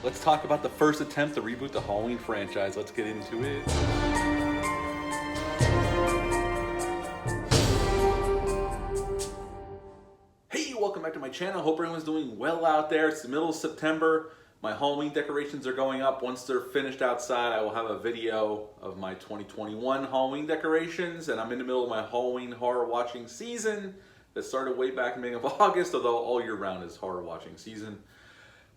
Let's talk about the first attempt to reboot the Halloween franchise. Let's get into it. Hey, welcome back to my channel. Hope everyone's doing well out there. It's the middle of September. My Halloween decorations are going up. Once they're finished outside, I will have a video of my 2021 Halloween decorations, and I'm in the middle of my Halloween horror watching season that started way back in the beginning of August, although all year round is horror watching season.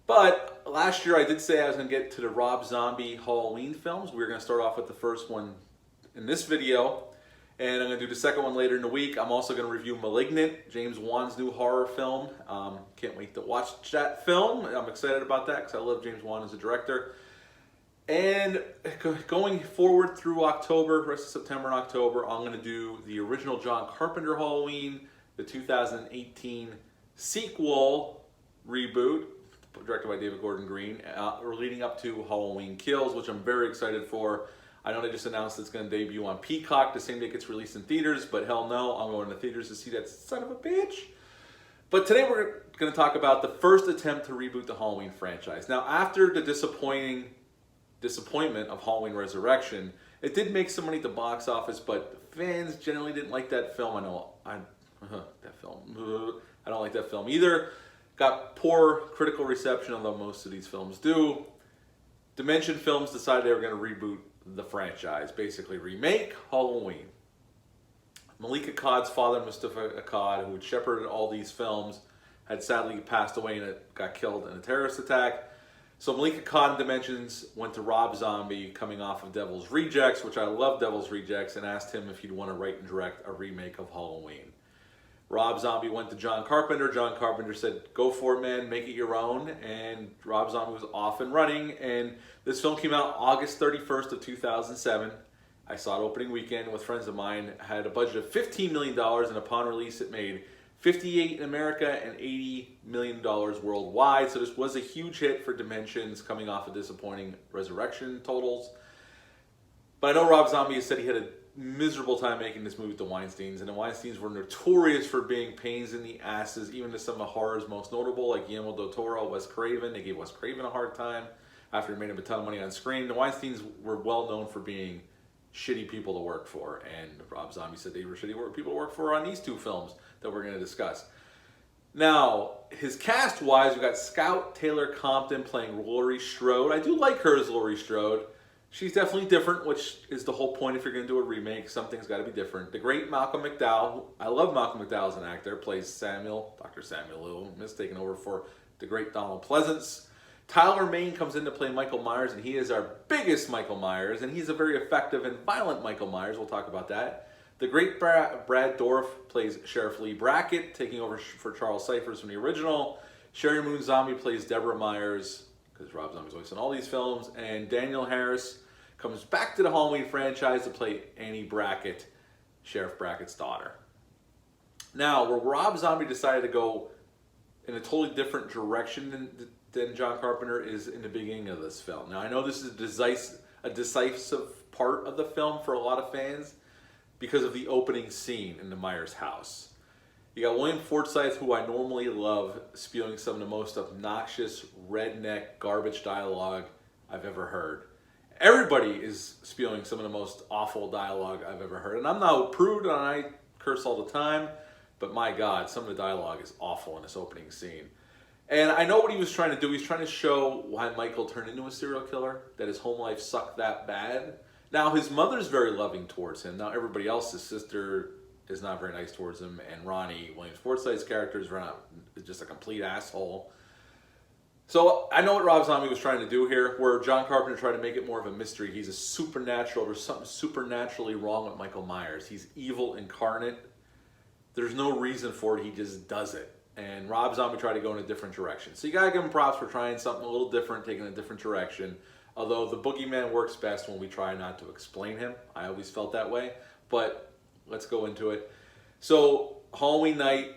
But last year I did say I was going to get to the Rob Zombie Halloween films. We were going to start off with the first one in this video, and I'm going to do the second one later in the week. I'm also going to review Malignant, James Wan's new horror film. Can't wait to watch that film. I'm excited about that because I love James Wan as a director. And going forward through October, rest of September and October, I'm going to do the original John Carpenter Halloween, the 2018 sequel reboot, directed by David Gordon Green, leading up to Halloween Kills, which I'm very excited for. I know they just announced it's going to debut on Peacock the same day it gets released in theaters, but hell no, I'm going to theaters to see that son of a bitch. But today we're going to talk about the first attempt to reboot the Halloween franchise. Now, after the disappointment of Halloween Resurrection, it did make some money at the box office, but fans generally didn't like that film. I don't like that film either. Got poor critical reception, although most of these films do. Dimension Films decided they were going to reboot the franchise, basically remake Halloween. Malika Akkad's father, Mustafa Akkad, who had shepherded all these films, had sadly passed away and got killed in a terrorist attack. So Malika Akkad and Dimensions went to Rob Zombie, coming off of Devil's Rejects, which I love Devil's Rejects, and asked him if he'd want to write and direct a remake of Halloween. Rob Zombie went to John Carpenter. John Carpenter said, go for it, man, make it your own. And Rob Zombie was off and running. And this film came out August 31st of 2007. I saw it opening weekend with friends of mine. Had a budget of $15 million, and upon release it made $58 in America and $80 million worldwide. So this was a huge hit for Dimensions, coming off of disappointing Resurrection totals. But I know Rob Zombie has said he had a miserable time making this movie with the Weinsteins, and the Weinsteins were notorious for being pains in the asses, even to some of horror's most notable, like Guillermo del Toro, Wes Craven. They gave Wes Craven a hard time after he made him a ton of money on screen. The Weinsteins were well known for being shitty people to work for, and Rob Zombie said they were shitty people to work for on these two films that we're going to discuss. Now, his cast-wise, we got Scout Taylor Compton playing Laurie Strode. I do like her as Laurie Strode. She's definitely different, which is the whole point if you're going to do a remake. Something's got to be different. The great Malcolm McDowell, I love Malcolm McDowell as an actor, plays Dr. Samuel Loomis, taking over for the great Donald Pleasance. Tyler Mane comes in to play Michael Myers, and he is our biggest Michael Myers, and he's a very effective and violent Michael Myers. We'll talk about that. The great Brad Dourif plays Sheriff Lee Brackett, taking over for Charles Cyphers from the original. Sherry Moon Zombie plays Deborah Myers, because Rob Zombie's always in all these films, and Daniel Harris comes back to the Halloween franchise to play Annie Brackett, Sheriff Brackett's daughter. Now, where Rob Zombie decided to go in a totally different direction than John Carpenter is in the beginning of this film. Now, I know this is a decisive part of the film for a lot of fans because of the opening scene in the Myers house. You got William Forsythe, who I normally love, spewing some of the most obnoxious, redneck, garbage dialogue I've ever heard. Everybody is spewing some of the most awful dialogue I've ever heard. And I'm not a prude, and I curse all the time, but my God, some of the dialogue is awful in this opening scene. And I know what he was trying to do. He's trying to show why Michael turned into a serial killer, that his home life sucked that bad. Now, his mother's very loving towards him. Now, everybody else, his sister is not very nice towards him, and Ronnie, William Forsythe's character, is just a complete asshole. So I know what Rob Zombie was trying to do here, where John Carpenter tried to make it more of a mystery. He's a supernatural, there's something supernaturally wrong with Michael Myers. He's evil incarnate. There's no reason for it, he just does it. And Rob Zombie tried to go in a different direction. So you gotta give him props for trying something a little different, taking a different direction. Although the boogeyman works best when we try not to explain him. I always felt that way, but let's go into it. So Halloween night,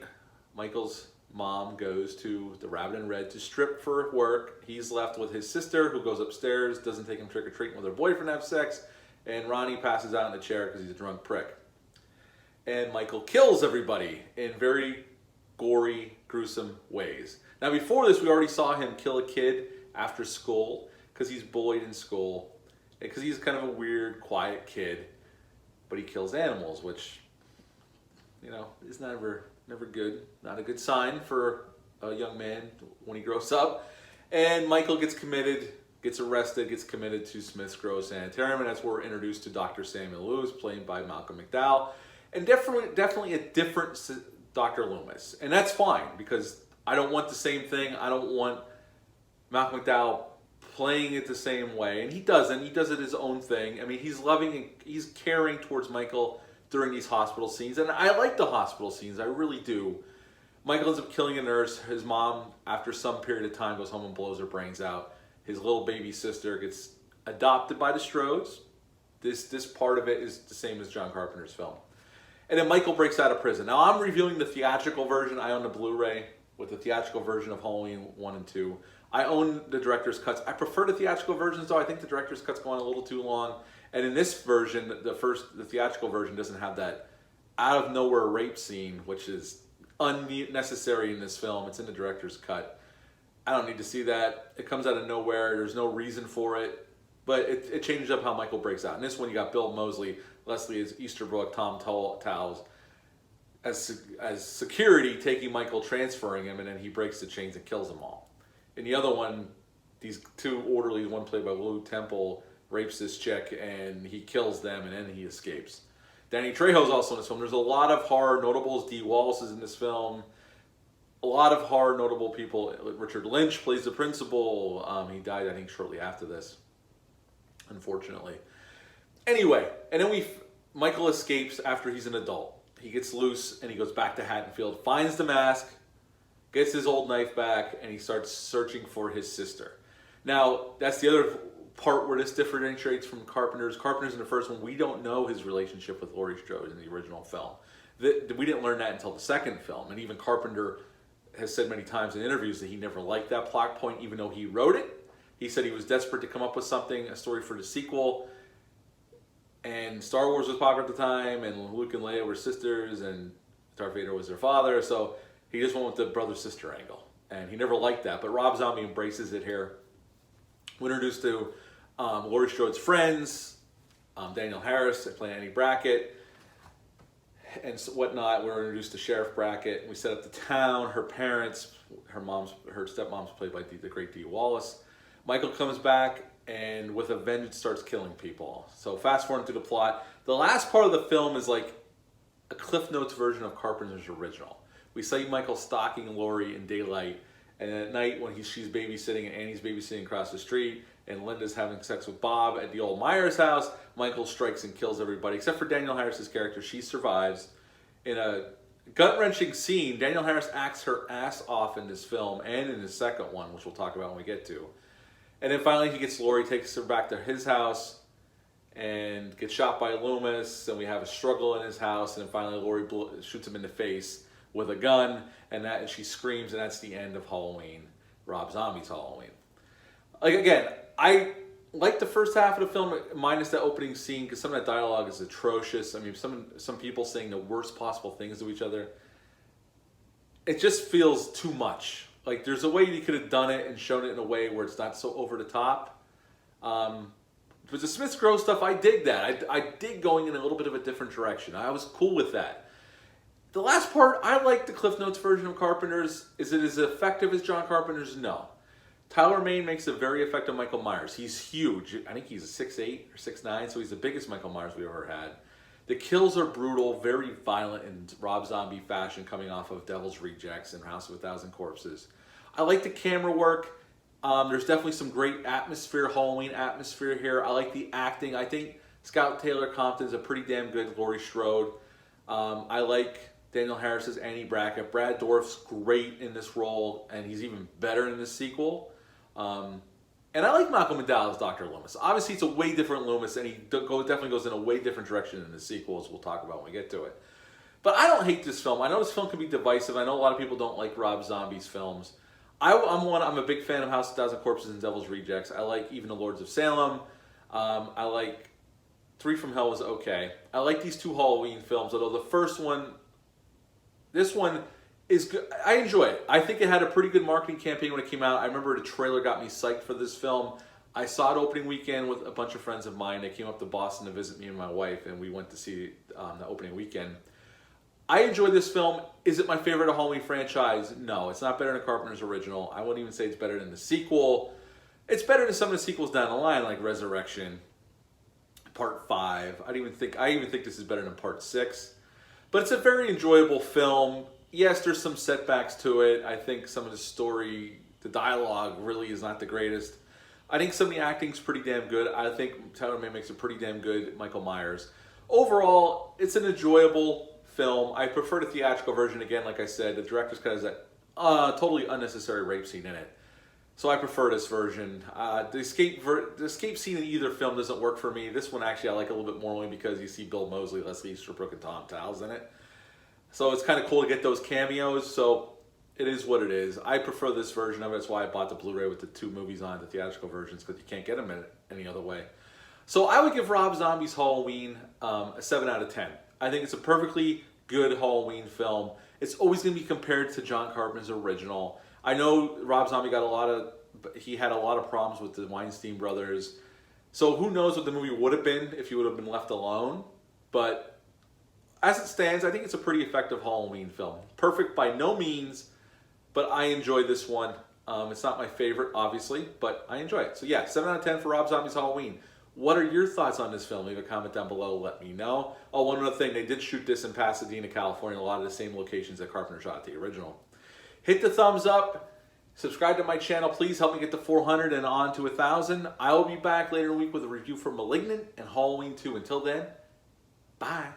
Michael's mom goes to the Rabbit in Red to strip for work. He's left with his sister, who goes upstairs, doesn't take him trick-or-treating with her boyfriend, have sex, and Ronnie passes out in the chair because he's a drunk prick. And Michael kills everybody in very gory, gruesome ways. Now before this, we already saw him kill a kid after school because he's bullied in school, because he's kind of a weird, quiet kid, but he kills animals, which, you know, is never good. Not a good sign for a young man when he grows up. And Michael gets arrested, gets committed to Smith's Grove Sanitarium, and that's where we're introduced to Dr. Samuel Loomis, played by Malcolm McDowell, and definitely a different Dr. Loomis. And that's fine, because I don't want the same thing. I don't want Malcolm McDowell playing it the same way, and he doesn't. He does it his own thing. I mean, he's loving and he's caring towards Michael during these hospital scenes, and I like the hospital scenes. I really do. Michael ends up killing a nurse. His mom, after some period of time, goes home and blows her brains out. His little baby sister gets adopted by the Strodes. This part of it is the same as John Carpenter's film. And then Michael breaks out of prison. Now, I'm reviewing the theatrical version. I own the Blu-ray with the theatrical version of Halloween 1 and 2. I own the director's cuts. I prefer the theatrical versions, though. I think the director's cut's going a little too long. And in this version, the theatrical version doesn't have that out-of-nowhere rape scene, which is unnecessary in this film. It's in the director's cut. I don't need to see that. It comes out of nowhere. There's no reason for it. But it changes up how Michael breaks out. In this one, you got Bill Moseley, Leslie as Easterbrook, Tom Towles as security, taking Michael, transferring him, and then he breaks the chains and kills them all. In the other one, these two orderlies, one played by Lou Temple, rapes this chick, and he kills them, and then he escapes. Danny Trejo's also in this film. There's a lot of horror notables. Dee Wallace is in this film. A lot of horror notable people. Richard Lynch plays the principal. He died, I think, shortly after this, unfortunately. Anyway, and then Michael escapes after he's an adult. He gets loose, and he goes back to Haddonfield, finds the mask, gets his old knife back, and he starts searching for his sister. Now, that's the other part where this differentiates from Carpenter's. Carpenter's in the first one, we don't know his relationship with Laurie Strode in the original film. We didn't learn that until the second film, and even Carpenter has said many times in interviews that he never liked that plot point, even though he wrote it. He said he was desperate to come up with something, a story for the sequel, and Star Wars was popular at the time, and Luke and Leia were sisters, and Darth Vader was their father, so he just went with the brother-sister angle, and he never liked that, but Rob Zombie embraces it here. We're introduced to Laurie Strode's friends, Daniel Harris, playing Annie Brackett, and whatnot. We're introduced to Sheriff Brackett. We set up the town, her parents, her stepmom's played by the great Dee Wallace. Michael comes back and with a vengeance starts killing people. So fast forward through the plot. The last part of the film is like a Cliff Notes version of Carpenter's original. We see Michael stalking Laurie in daylight, and then at night when she's babysitting and Annie's babysitting across the street and Linda's having sex with Bob at the old Myers house, Michael strikes and kills everybody except for Daniel Harris's character. She survives. In a gut-wrenching scene, Daniel Harris acts her ass off in this film and in the second one, which we'll talk about when we get to. And then finally he gets Laurie, takes her back to his house, and gets shot by Loomis, and we have a struggle in his house, and then finally Laurie shoots him in the face with a gun, and she screams, and that's the end of Halloween, Rob Zombie's Halloween. Like, again, I like the first half of the film, minus that opening scene, because some of that dialogue is atrocious. I mean, some people saying the worst possible things to each other. It just feels too much. Like, there's a way you could have done it and shown it in a way where it's not so over the top. But the Smiths Grove stuff, I dig that. I dig going in a little bit of a different direction. I was cool with that. The last part, I like the Cliff Notes version of Carpenter's. Is it as effective as John Carpenter's? No. Tyler Mane makes a very effective Michael Myers. He's huge. I think he's a 6'8" or 6'9", so he's the biggest Michael Myers we've ever had. The kills are brutal, very violent in Rob Zombie fashion, coming off of Devil's Rejects and House of a Thousand Corpses. I like the camera work. There's definitely some great atmosphere, Halloween atmosphere here. I like the acting. I think Scout Taylor Compton's a pretty damn good Laurie Strode. I like Daniel Harris's Annie Brackett. Brad Dourif's great in this role, and he's even better in this sequel. And I like Malcolm McDowell as Dr. Loomis. Obviously, it's a way different Loomis, and he definitely goes in a way different direction in the sequel, as we'll talk about when we get to it. But I don't hate this film. I know this film can be divisive. I know a lot of people don't like Rob Zombie's films. I'm a big fan of House of a Thousand Corpses and Devil's Rejects. I like even The Lords of Salem. I like Three from Hell was okay. I like these two Halloween films, although the first one, this one is good. I enjoy it. I think it had a pretty good marketing campaign when it came out. I remember the trailer got me psyched for this film. I saw it opening weekend with a bunch of friends of mine. They came up to Boston to visit me and my wife, and we went to see the opening weekend. I enjoyed this film. Is it my favorite of Halloween franchise? No, it's not better than Carpenter's original. I wouldn't even say it's better than the sequel. It's better than some of the sequels down the line, like Resurrection, Part 5. I even think this is better than Part 6. But it's a very enjoyable film. Yes, there's some setbacks to it. I think some of the story, the dialogue really is not the greatest. I think some of the acting's pretty damn good. I think Tyler May makes a pretty damn good Michael Myers. Overall, it's an enjoyable film. I prefer the theatrical version. Again, like I said, the director's cut has that totally unnecessary rape scene in it. So I prefer this version. The escape scene in either film doesn't work for me. This one actually I like a little bit more only because you see Bill Moseley, Leslie Easterbrook, and Tom Towles in it. So it's kind of cool to get those cameos. So it is what it is. I prefer this version of it. That's why I bought the Blu-ray with the 2 movies on, the theatrical versions, because you can't get them any other way. So I would give Rob Zombie's Halloween a 7 out of 10. I think it's a perfectly good Halloween film. It's always going to be compared to John Carpenter's original. I know Rob Zombie had a lot of problems with the Weinstein brothers. So who knows what the movie would have been if he would have been left alone. But as it stands, I think it's a pretty effective Halloween film. Perfect by no means, but I enjoy this one. It's not my favorite, obviously, but I enjoy it. So yeah, 7 out of 10 for Rob Zombie's Halloween. What are your thoughts on this film? Leave a comment down below. Let me know. Oh, one other thing. They did shoot this in Pasadena, California. A lot of the same locations that Carpenter shot the original. Hit the thumbs up. Subscribe to my channel. Please help me get to 400 and on to 1,000. I will be back later in the week with a review for Malignant and Halloween 2. Until then, bye.